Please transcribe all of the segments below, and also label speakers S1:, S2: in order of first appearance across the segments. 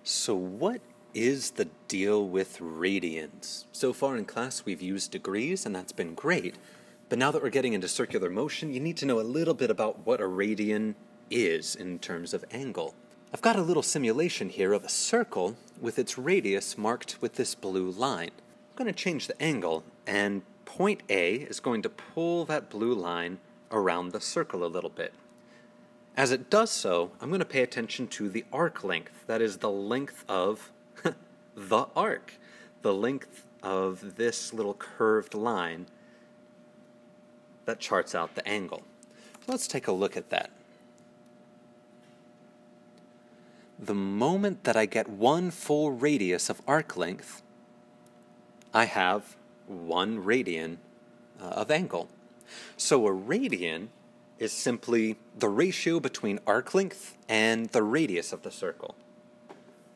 S1: So what is the deal with radians? So far in class we've used degrees and that's been great, but now that we're getting into circular motion, you need to know a little bit about what a radian is in terms of angle. I've got a little simulation here of a circle with its radius marked with this blue line. I'm going to change the angle, and point A is going to pull that blue line around the circle a little bit. As it does so, I'm going to pay attention to the arc length. That is the length of the arc, the length of this little curved line that charts out the angle. So let's take a look at that. The moment that I get one full radius of arc length, I have 1 radian of angle. So a radian is simply the ratio between arc length and the radius of the circle.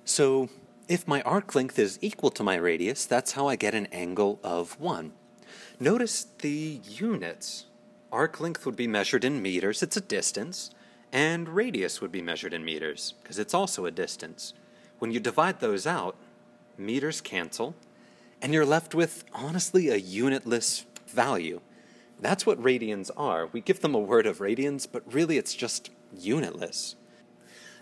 S1: So if my arc length is equal to my radius, that's how I get an angle of 1. Notice the units. Arc length would be measured in meters, it's a distance, and radius would be measured in meters, because it's also a distance. When you divide those out, meters cancel, and you're left with, honestly, a unitless value. That's what radians are. We give them a word of radians, but really it's just unitless.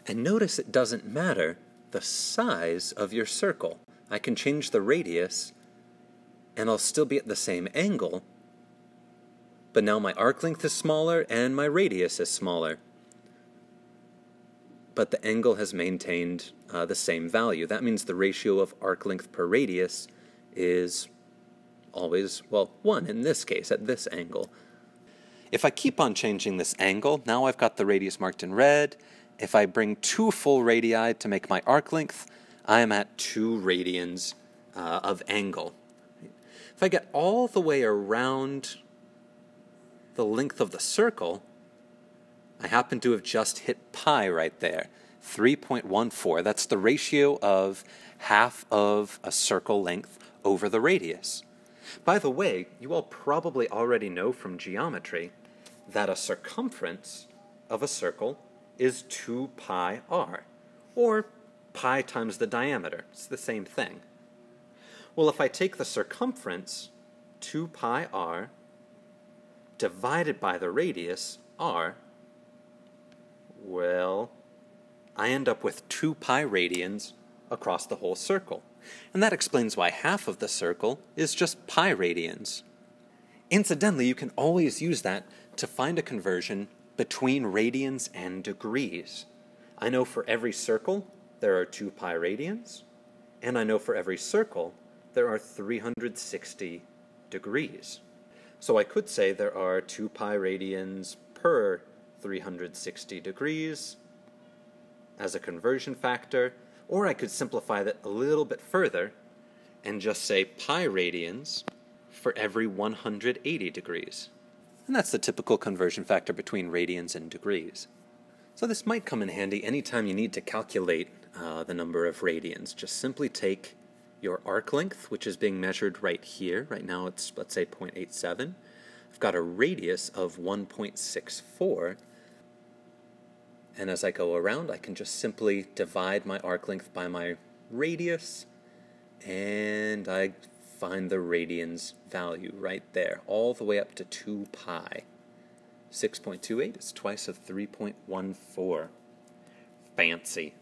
S1: And notice it doesn't matter the size of your circle. I can change the radius, and I'll still be at the same angle, but now my arc length is smaller and my radius is smaller. But the angle has maintained the same value. That means the ratio of arc length per radius is always, well, 1 in this case, at this angle. If I keep on changing this angle, now I've got the radius marked in red. If I bring 2 full radii to make my arc length, I am at 2 radians of angle. If I get all the way around the length of the circle, I happen to have just hit pi right there, 3.14. That's the ratio of half of a circle length over the radius. By the way, you all probably already know from geometry that a circumference of a circle is 2 pi r, or pi times the diameter. It's the same thing. Well, if I take the circumference, 2 pi r, divided by the radius, r, well, I end up with 2 pi radians across the whole circle. And that explains why half of the circle is just pi radians. Incidentally, you can always use that to find a conversion between radians and degrees. I know for every circle there are 2 pi radians, and I know for every circle there are 360 degrees. So I could say there are 2 pi radians per 360 degrees as a conversion factor, or I could simplify that a little bit further and just say pi radians for every 180 degrees. And that's the typical conversion factor between radians and degrees. So this might come in handy anytime you need to calculate the number of radians. Just simply take your arc length, which is being measured right here. Right now it's, let's say, 0.87. I've got a radius of 1.64. And as I go around, I can just simply divide my arc length by my radius, and I find the radians value right there, all the way up to 2 pi. 6.28 is twice of 3.14. Fancy.